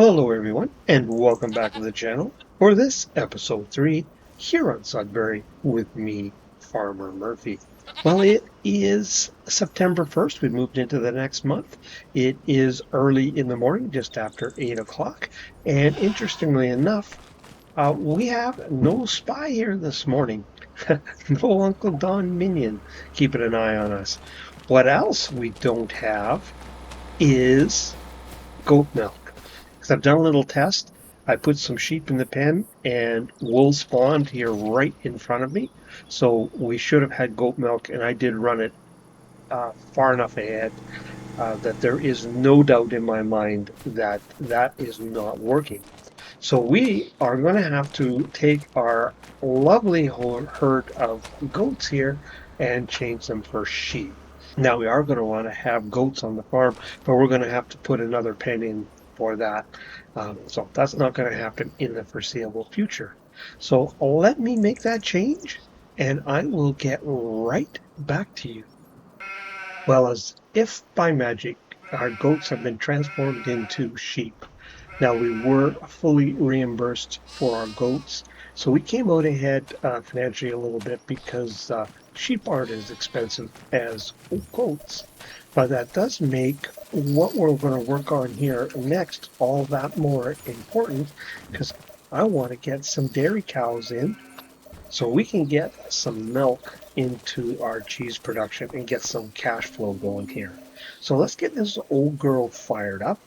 Hello, everyone, and welcome back to the channel for this episode 3 here on Sudbury with me, Farmer Murphy. Well, it is September 1st. We moved into the next month. It is early in the morning, just after 8 o'clock. And interestingly enough, we have no spy here this morning. No Uncle Don Minion keeping an eye on us. What else we don't have is goat milk. Because I've done a little test. I put some sheep in the pen and wool spawned here right in front of me. So we should have had goat milk, and I did run it far enough ahead that there is no doubt in my mind that that is not working. So we are going to have to take our lovely herd of goats here and change them for sheep. Now we are going to want to have goats on the farm, but we're going to have to put another pen in for that. So that's not going to happen in the foreseeable future. So let me make that change and I will get right back to you. Well, as if by magic, our goats have been transformed into sheep. Now, we were fully reimbursed for our goats, so we came out ahead financially a little bit because sheep aren't as expensive as goats. But that does make what we're going to work on here next all that more important because I want to get some dairy cows in so we can get some milk into our cheese production and get some cash flow going here. So let's get this old girl fired up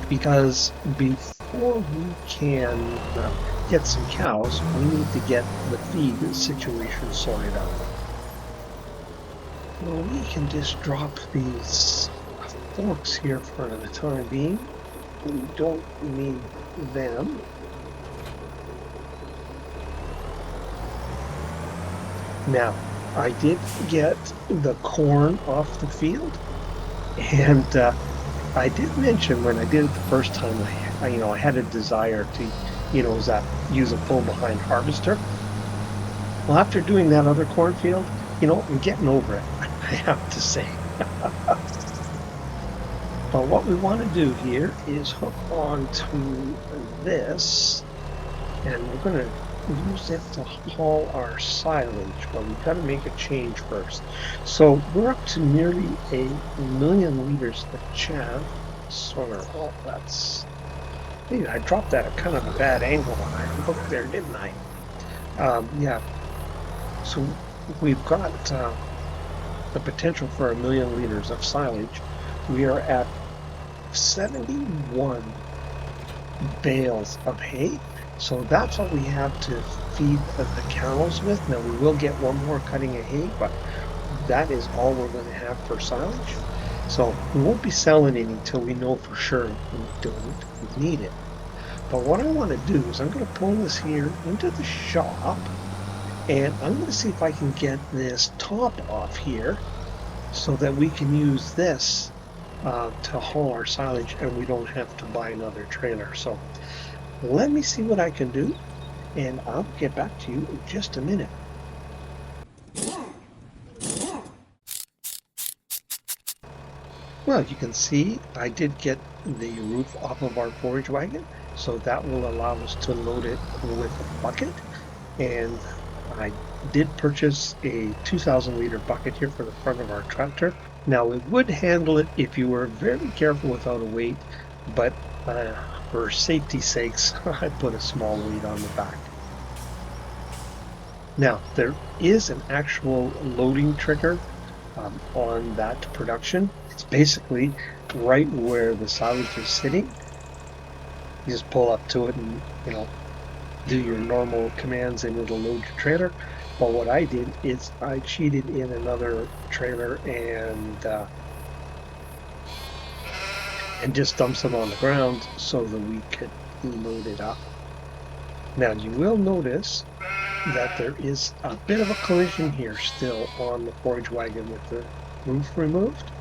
because before we can get some cows, we need to get the feed situation sorted out. Well, we can just drop these forks here for the time being. We don't need them. Now, I did get the corn off the field, and I did mention when I did it the first time, I had a desire to, use a pull behind harvester. Well, after doing that other cornfield, I'm getting over it, I have to say. But what we want to do here is hook onto this, and we're going to use it to haul our silage, but we've got to make a change first. So we're up to nearly 1,000,000 liters of chaff. Oh, that's... Hey, I dropped that at kind of a bad angle when I hooked there, didn't I? Yeah. So we've got the potential for 1,000,000 liters of silage. We are at 71 bales of hay. So that's what we have to feed the cows with. Now we will get one more cutting of hay, but that is all we're going to have for silage. So we won't be selling it until we know for sure we don't need it. But what I want to do is I'm going to pull this here into the shop, and I'm going to see if I can get this top off here so that we can use this to haul our silage and we don't have to buy another trailer. So let me see what I can do, and I'll get back to you in just a minute. Well, you can see I did get the roof off of our forage wagon, so that will allow us to load it with a bucket. And I did purchase a 2,000 liter bucket here for the front of our tractor. Now it would handle it if you were very careful without a weight, but for safety's sakes, I put a small weight on the back. Now, there is an actual loading trigger on that production. It's basically right where the silage is sitting. You just pull up to it and, do your normal commands and it'll load your trailer. But what I did is I cheated in another trailer and just dumped some on the ground so that we could load it up. Now you will notice that there is a bit of a collision here still on the forage wagon with the roof removed.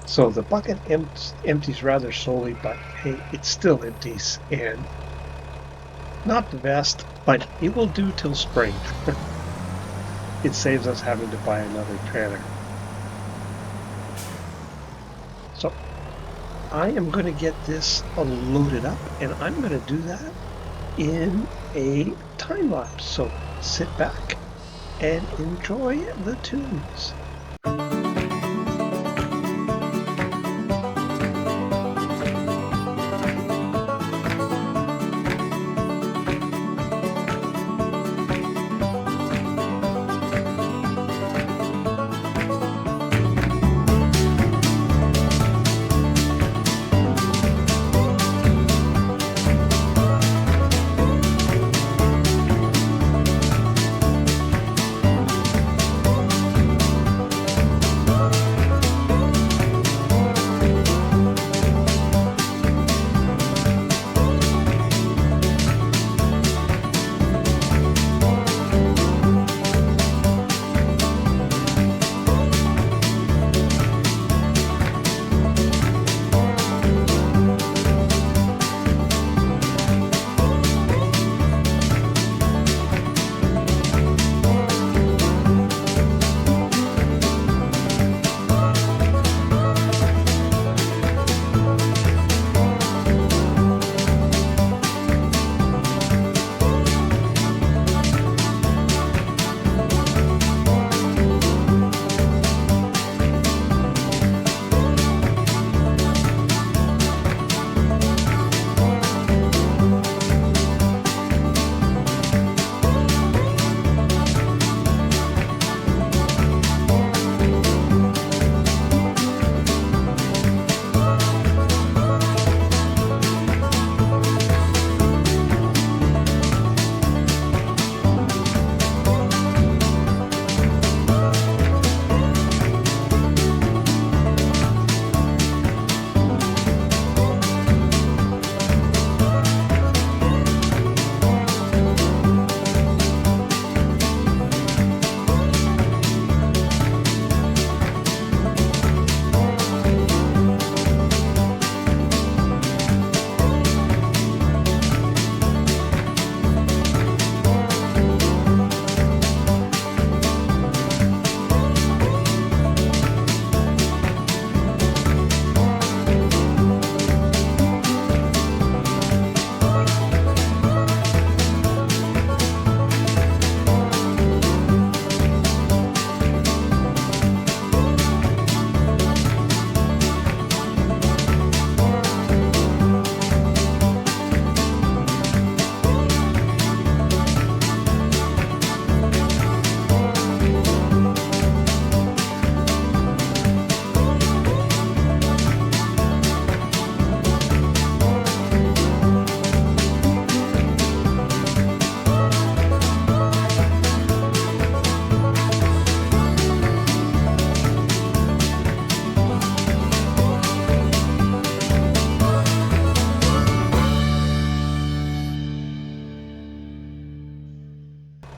So the bucket empties rather slowly, but hey, it still empties, and not the best, but it will do till spring. It saves us having to buy another trailer. So I am going to get this loaded up, and I'm going to do that in a time lapse. So sit back and enjoy the tunes.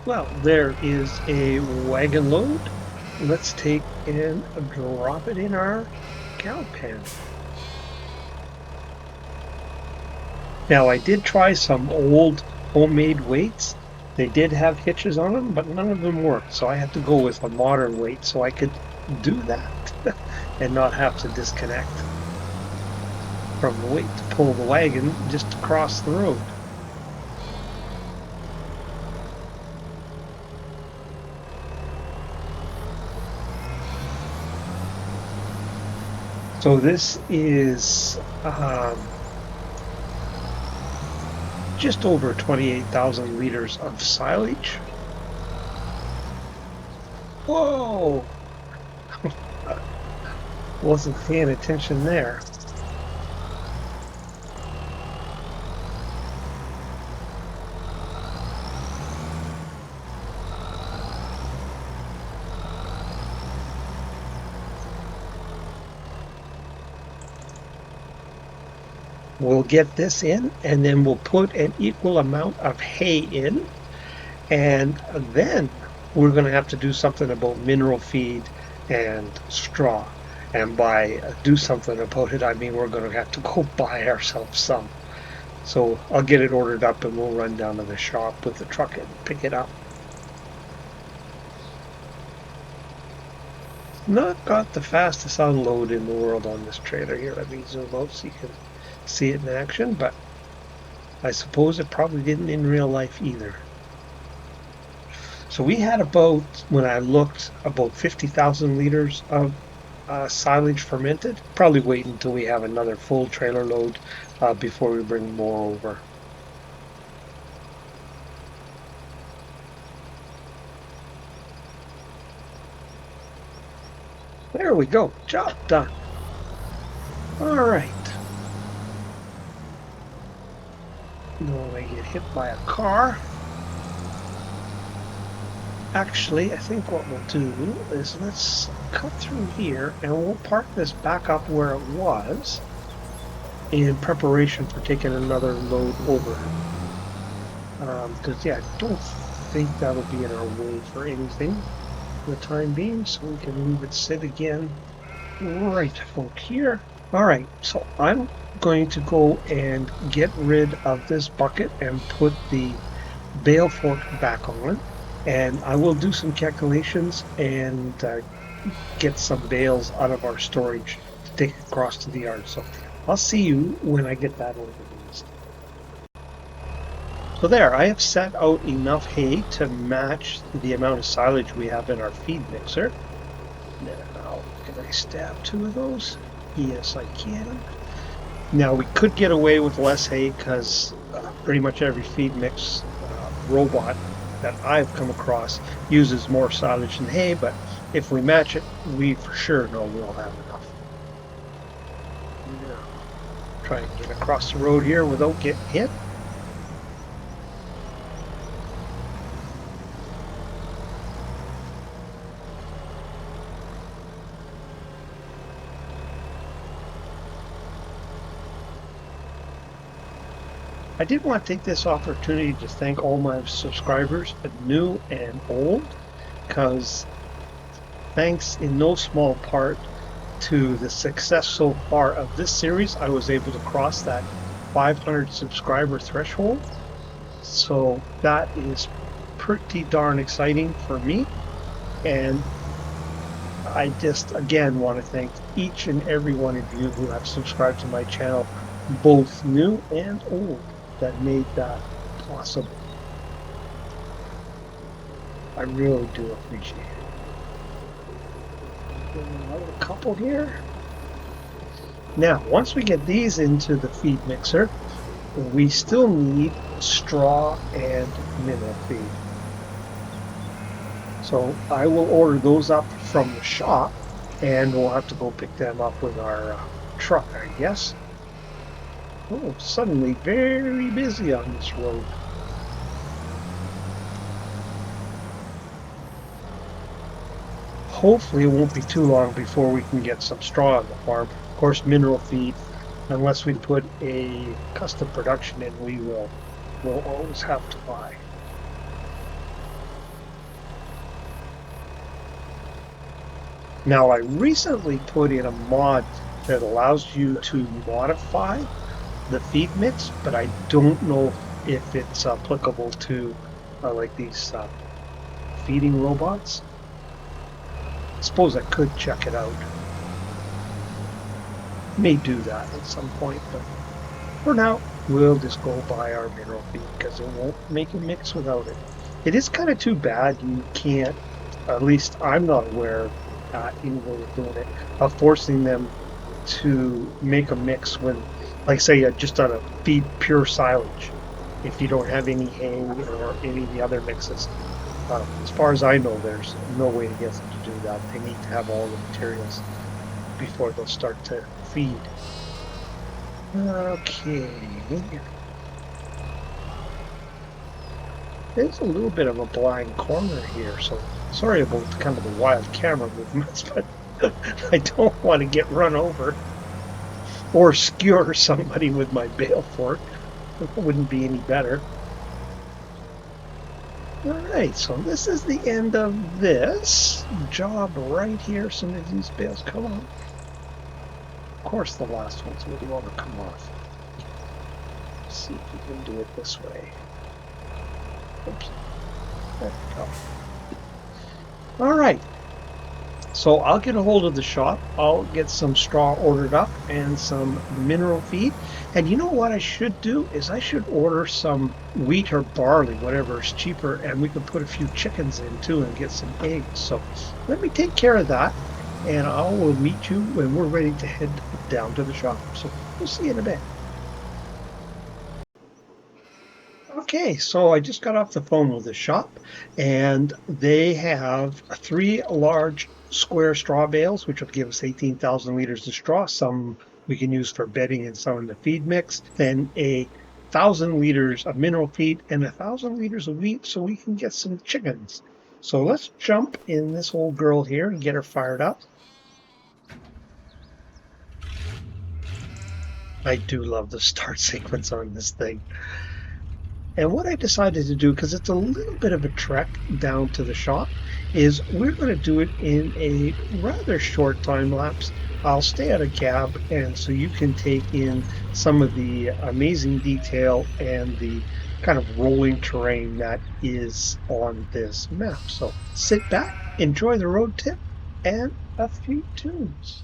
Well, there is a wagon load. Let's take and drop it in our cow pen. Now, I did try some old homemade weights. They did have hitches on them, but none of them worked. So I had to go with a modern weight so I could do that and not have to disconnect from the weight to pull the wagon just across the road. So this is just over 28,000 liters of silage. Whoa! Wasn't paying attention there. We'll get this in, and then we'll put an equal amount of hay in, and then we're going to have to do something about mineral feed and straw. And by do something about it, I mean we're going to have to go buy ourselves some. So I'll get it ordered up, and we'll run down to the shop with the truck and pick it up. Not got the fastest unload in the world on this trailer here. Let me zoom out so you can see it in action, but I suppose it probably didn't in real life either. So we had about, when I looked, about 50,000 liters of silage fermented. Probably wait until we have another full trailer load before we bring more over. There we go. Job done. All right. Don't I get hit by a car? Actually, I think what we'll do is let's cut through here and we'll park this back up where it was in preparation for taking another load over. Because, yeah, I don't think that'll be in our way for anything for the time being, so we can leave it sit again right about here. All right, so I'm going to go and get rid of this bucket and put the bale fork back on, and I will do some calculations and get some bales out of our storage to take across to the yard. So I'll see you when I get that organized. So there, I have set out enough hay to match the amount of silage we have in our feed mixer. Now, can I stab 2 of those? Yes, I can. Now, we could get away with less hay because pretty much every feed mix robot that I've come across uses more silage than hay, but if we match it, we for sure know we'll have enough. Now, try and get across the road here without getting hit. I did want to take this opportunity to thank all my subscribers, new and old, because thanks in no small part to the success so far of this series, I was able to cross that 500 subscriber threshold. So that is pretty darn exciting for me. And I just again want to thank each and every one of you who have subscribed to my channel, both new and old, that made that possible. I really do appreciate it. Another couple here. Now, once we get these into the feed mixer, we still need straw and mineral feed. So I will order those up from the shop, and we'll have to go pick them up with our truck, I guess. Oh, suddenly very busy on this road. Hopefully it won't be too long before we can get some straw on the farm. Of course, mineral feed, unless we put a custom production in, we'll always have to buy. Now, I recently put in a mod that allows you to modify the feed mix, but I don't know if it's applicable to like these feeding robots. I suppose I could check it out. May do that at some point, but for now, we'll just go buy our mineral feed because it won't make a mix without it. It is kind of too bad you can't, at least I'm not aware anywhere of doing it, of forcing them to make a mix when, like say, just on a feed pure silage, if you don't have any hay or any of the other mixes. As far as I know, there's no way to get them to do that. They need to have all the materials before they'll start to feed. Okay. There's a little bit of a blind corner here, so sorry about kind of the wild camera movements, but I don't want to get run over or skewer somebody with my bale fork. It wouldn't be any better. Alright, so this is the end of this job right here as soon as these bales come on. Of course the last ones will want to come off. Let's see if we can do it this way. Oops. There we go. Alright. So I'll get a hold of the shop. I'll get some straw ordered up and some mineral feed. And you know what I should do is I should order some wheat or barley, whatever is cheaper, and we can put a few chickens in too and get some eggs. So let me take care of that, and I will meet you when we're ready to head down to the shop. So we'll see you in a bit. Okay, so I just got off the phone with the shop, and they have three large square straw bales, which will give us 18,000 liters of straw. Some we can use for bedding and some in the feed mix. Then 1,000 liters of mineral feed and 1,000 liters of wheat, so we can get some chickens. So let's jump in this old girl here and get her fired up. I do love the start sequence on this thing. And what I decided to do, because it's a little bit of a trek down to the shop, is we're going to do it in a rather short time lapse. I'll stay at a cab, and so you can take in some of the amazing detail and the kind of rolling terrain that is on this map. So sit back, enjoy the road trip, and a few tunes.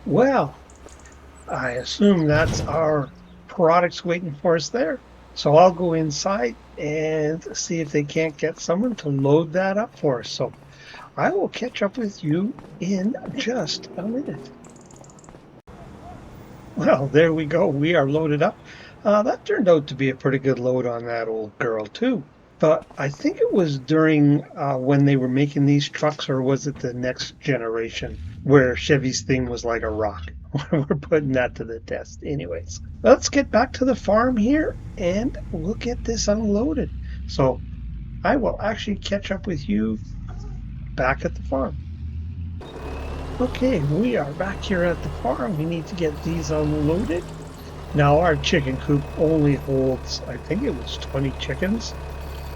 Well, I assume that's our products waiting for us there. So I'll go inside and see if they can't get someone to load that up for us. So I will catch up with you in just a minute. Well, there we go. We are loaded up. That turned out to be a pretty good load on that old girl, too. But I think it was during when they were making these trucks, or was it the next generation, where Chevy's thing was like a rock? We're putting that to the test. Anyways, let's get back to the farm here and we'll get this unloaded. So I will actually catch up with you back at the farm. Okay, we are back here at the farm. We need to get these unloaded. Now our chicken coop only holds, I think it was 20 chickens.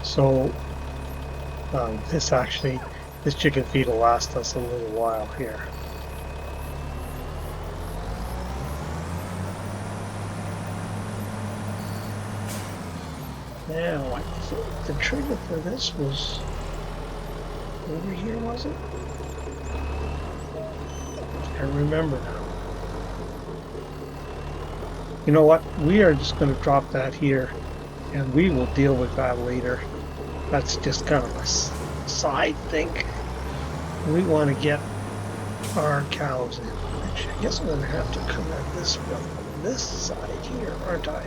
So this chicken feed will last us a little while here. Now I think the trigger for this was over here, was it? I remember now. You know what? We are just going to drop that here, and we will deal with that later. That's just kind of a side thing. We want to get our cows in. Which I guess I'm going to have to come at this from this side here, aren't I?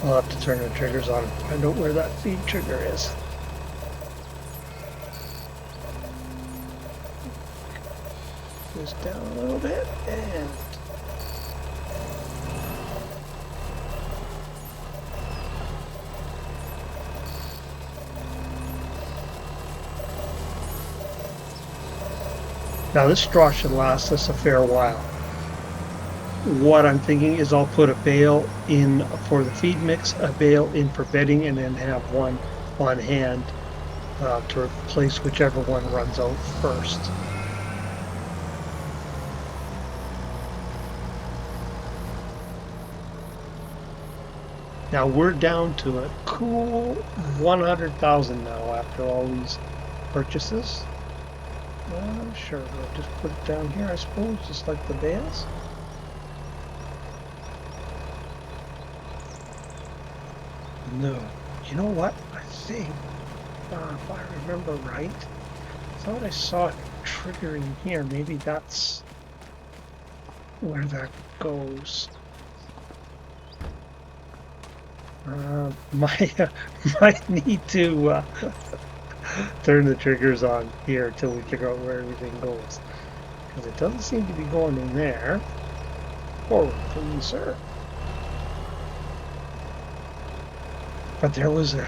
I'll have to turn the triggers on and find out where that feed trigger is. This down a little bit and Now this straw should last us a fair while. What I'm thinking is I'll put a bale in for the feed mix, a bale in for bedding, and then have one on hand to replace whichever one runs out first. Now we're down to a cool 100,000 now after all these purchases. Sure, we'll just put it down here, I suppose, just like the bales. No, you know what? I think, if I remember right, I thought I saw it triggering here. Maybe that's where that goes. Might need to turn the triggers on here until we figure out where everything goes. Because it doesn't seem to be going in there. Forward, please, sir. But there was a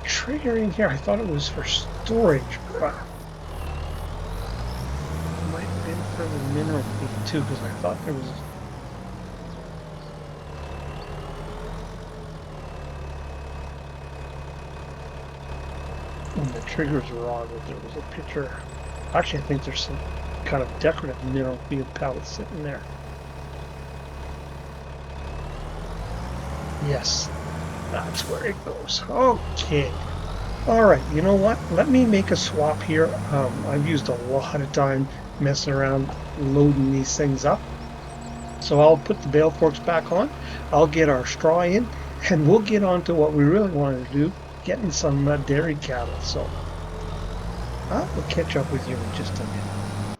trigger in here. I thought it was for storage, but it might have been for the mineral feed too, because I thought there was. When the triggers were on, there was a picture. Actually, I think there's some kind of decorative mineral feed pellets sitting there. Yes, that's where it goes. Okay. All right, you know what? Let me make a swap here. I've used a lot of time messing around loading these things up. So I'll put the bale forks back on. I'll get our straw in, and we'll get on to what we really wanted to do, getting some dairy cattle. So we'll catch up with you in just a minute.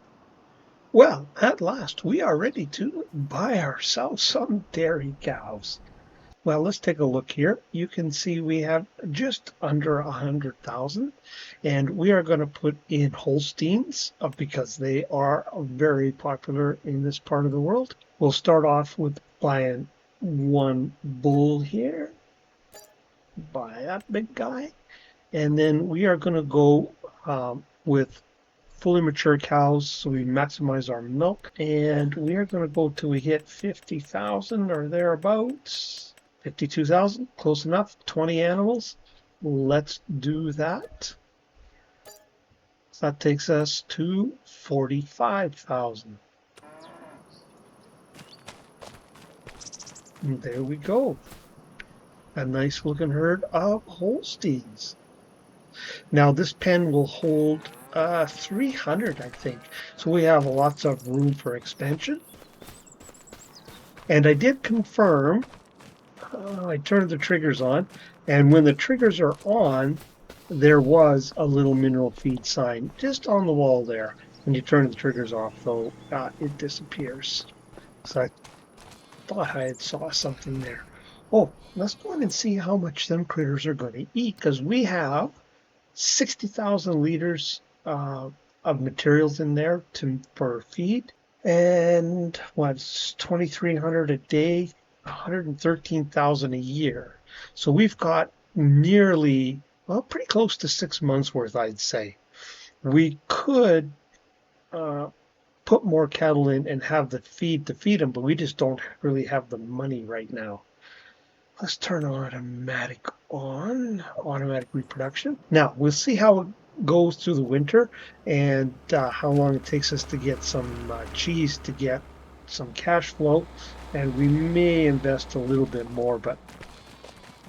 Well, at last, we are ready to buy ourselves some dairy cows. Well, let's take a look here. You can see we have just under 100,000, and we are going to put in Holsteins because they are very popular in this part of the world. We'll start off with buying one bull here, buy that big guy, and then we are going to go with fully mature cows so we maximize our milk, and we are going to go till we hit 50,000 or thereabouts. 52,000, close enough, 20 animals. Let's do that. So that takes us to 45,000. And there we go. A nice looking herd of Holsteins. Now this pen will hold 300, I think. So we have lots of room for expansion. And I did confirm I turned the triggers on, and when the triggers are on, there was a little mineral feed sign just on the wall there. When you turn the triggers off, though, it disappears. So I thought I had saw something there. Oh, let's go in and see how much them critters are going to eat, because we have 60,000 liters of materials in there for feed, and what's 2,300 a day, 113,000 a year. So we've got nearly, well, pretty close to 6 months worth, I'd say. We could put more cattle in and have the feed to feed them, but we just don't really have the money right now. Let's turn automatic on, automatic reproduction. Now we'll see how it goes through the winter and how long it takes us to get some cheese to get some cash flow, and we may invest a little bit more, but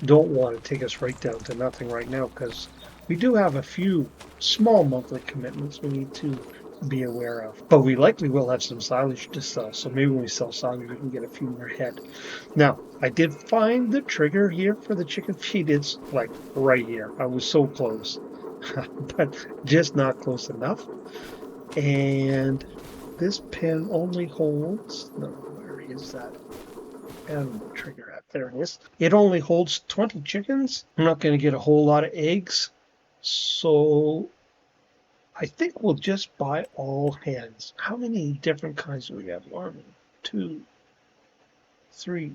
don't want to take us right down to nothing right now because we do have a few small monthly commitments we need to be aware of. But we likely will have some silage to sell, so maybe when we sell silage we can get a few more head. Now, I did find the trigger here for the chicken feed. It's like right here. I was so close, but just not close enough. And this pen only holds, no, where is that animal trigger at? There it is. It only holds 20 chickens. I'm not going to get a whole lot of eggs. So I think we'll just buy all hens. How many different kinds do we have? 1, 2, 3.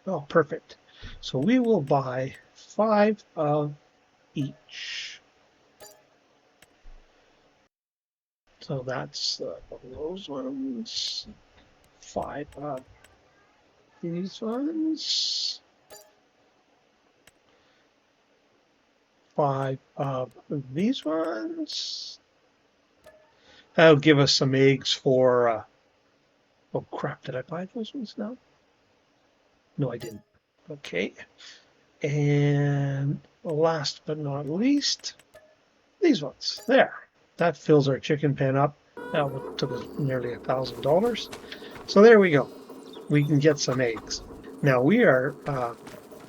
Oh, perfect. So we will buy 5 of each. So that's those ones. 5 of these ones. 5 of these ones. That'll give us some eggs for, oh crap, did I buy those ones now? No, I didn't. Okay. And last but not least, these ones. There. That fills our chicken pen up. That took us nearly $1,000. So there we go. We can get some eggs. Now we are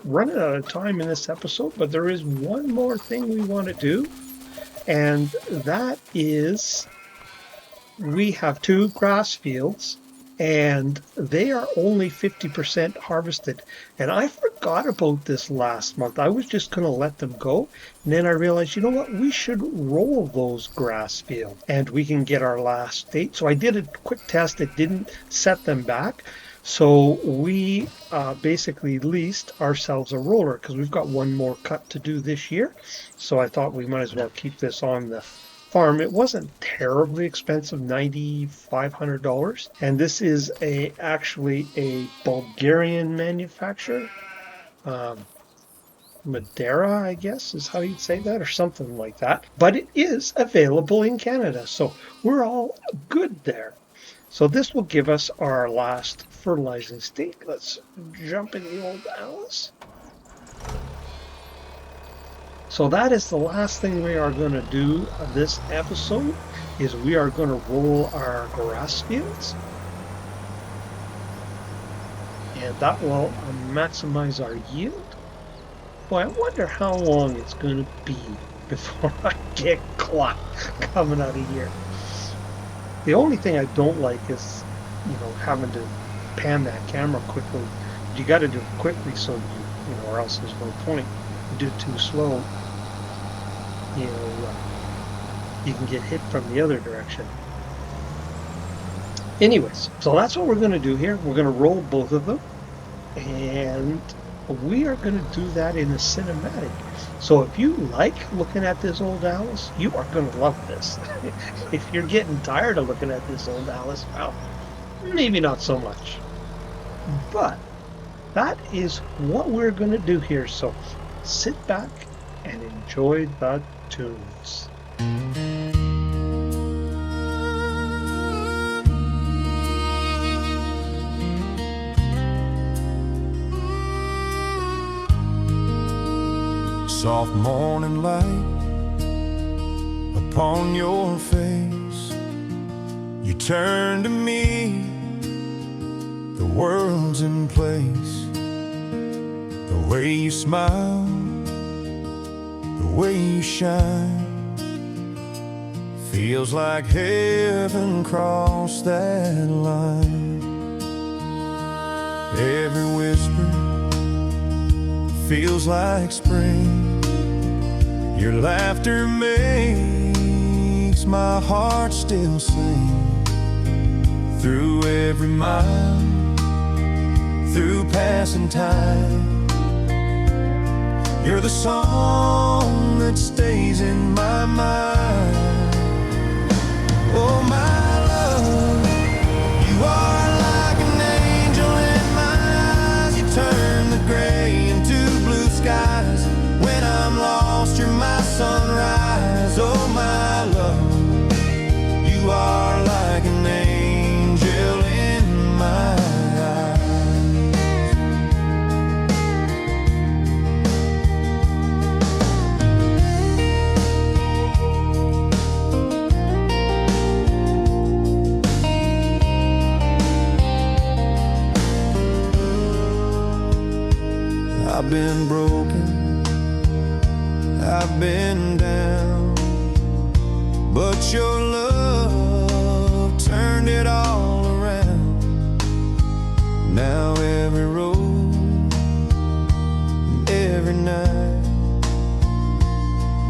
running out of time in this episode, but there is one more thing we want to do, and that is we have 2 grass fields, and they are only 50% harvested. And I forgot about this last month. I was just going to let them go. And then I realized, you know what? We should roll those grass fields and we can get our last date. So I did a quick test. It didn't set them back. So we basically leased ourselves a roller because we've got one more cut to do this year. So I thought we might as well keep this on the farm. It wasn't terribly expensive, $9,500, and this is actually a Bulgarian manufacturer. Madeira, I guess is how you'd say that, or something like that. But it is available in Canada, so we're all good there. So this will give us our last fertilizing state. Let's jump in the old Alice. So that is the last thing we are going to do this episode, is we are going to roll our grass fields. And that will maximize our yield. Boy, I wonder how long it's going to be before I get caught coming out of here. The only thing I don't like is, having to pan that camera quickly. You got to do it quickly so or else there's no point. Do it too slow, you can get hit from the other direction. Anyways, so that's what we're going to do here. We're going to roll both of them, and we are going to do that in a cinematic. So if you like looking at this old Alice, you are going to love this. If you're getting tired of looking at this old Alice, well, maybe not so much. But that is what we're going to do here. So sit back and enjoy the tunes. Soft morning light upon your face, you turn to me, the world's in place. The way you smile, the way you shine, feels like heaven crossed that line. Every whisper feels like spring. Your laughter makes my heart still sing. Through every mile, through passing time, you're the song that stays in my mind. Oh, my love, you are like an angel in my eyes. You turn the gray into blue skies. When I'm lost, you're my sunrise. Oh, my love, you are like an angel in my eyes. I've been broken, I've been down, but your love turned it all around. Now every road and every night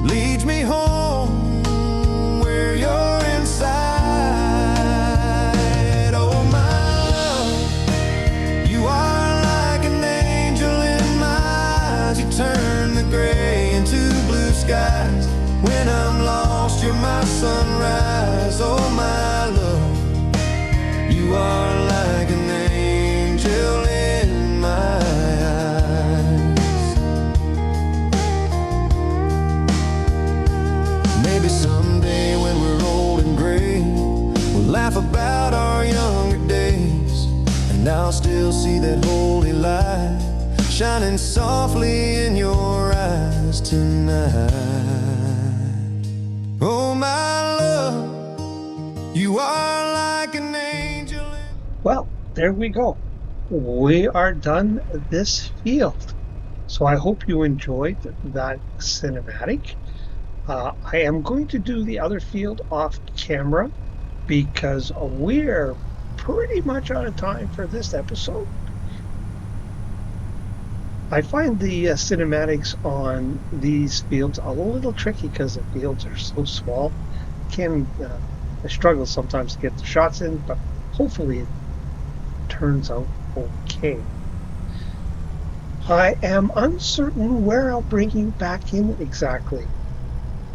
leads me home where you're inside. Oh, my love, you are like an angel in my eyes. You turn the gray into blue skies. When I'm lost, you're my sunrise. Oh, my And I'll still see that holy light shining softly in your eyes tonight. Oh, my love, you are like an angel. Well, there we go. We are done this field. So I hope you enjoyed that cinematic. I am going to do the other field off camera because we're pretty much out of time for this episode. I find the cinematics on these fields a little tricky because the fields are so small. I struggle sometimes to get the shots in, but hopefully it turns out okay. I am uncertain where I'll bring you back in exactly.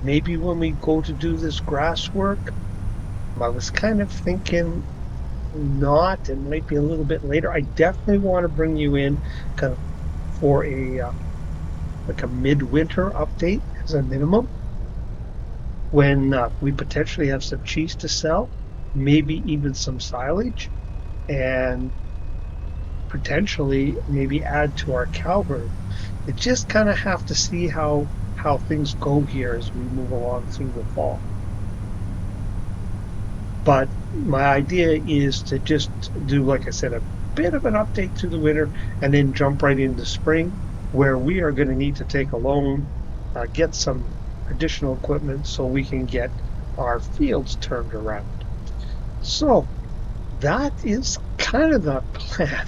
Maybe when we go to do this grass work, I was kind of thinking not. It might be a little bit later. I definitely want to bring you in kind of for a midwinter update as a minimum when we potentially have some cheese to sell, maybe even some silage, and potentially maybe add to our cow herd. You just kind of have to see how things go here as we move along through the fall. But my idea is to just do, like I said, a bit of an update to the winter and then jump right into spring, where we are going to need to take a loan, get some additional equipment so we can get our fields turned around. So that is kind of the plan,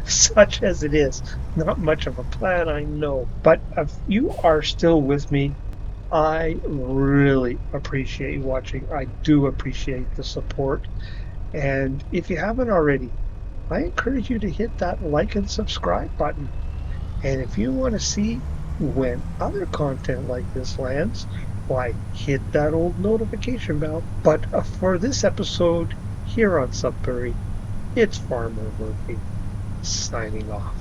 such as it is. Not much of a plan, I know. But if you are still with me, I really appreciate you watching. I do appreciate the support. And if you haven't already, I encourage you to hit that like and subscribe button. And if you want to see when other content like this lands, why, hit that old notification bell. But for this episode here on Sudbury, it's Farmer Murphy signing off.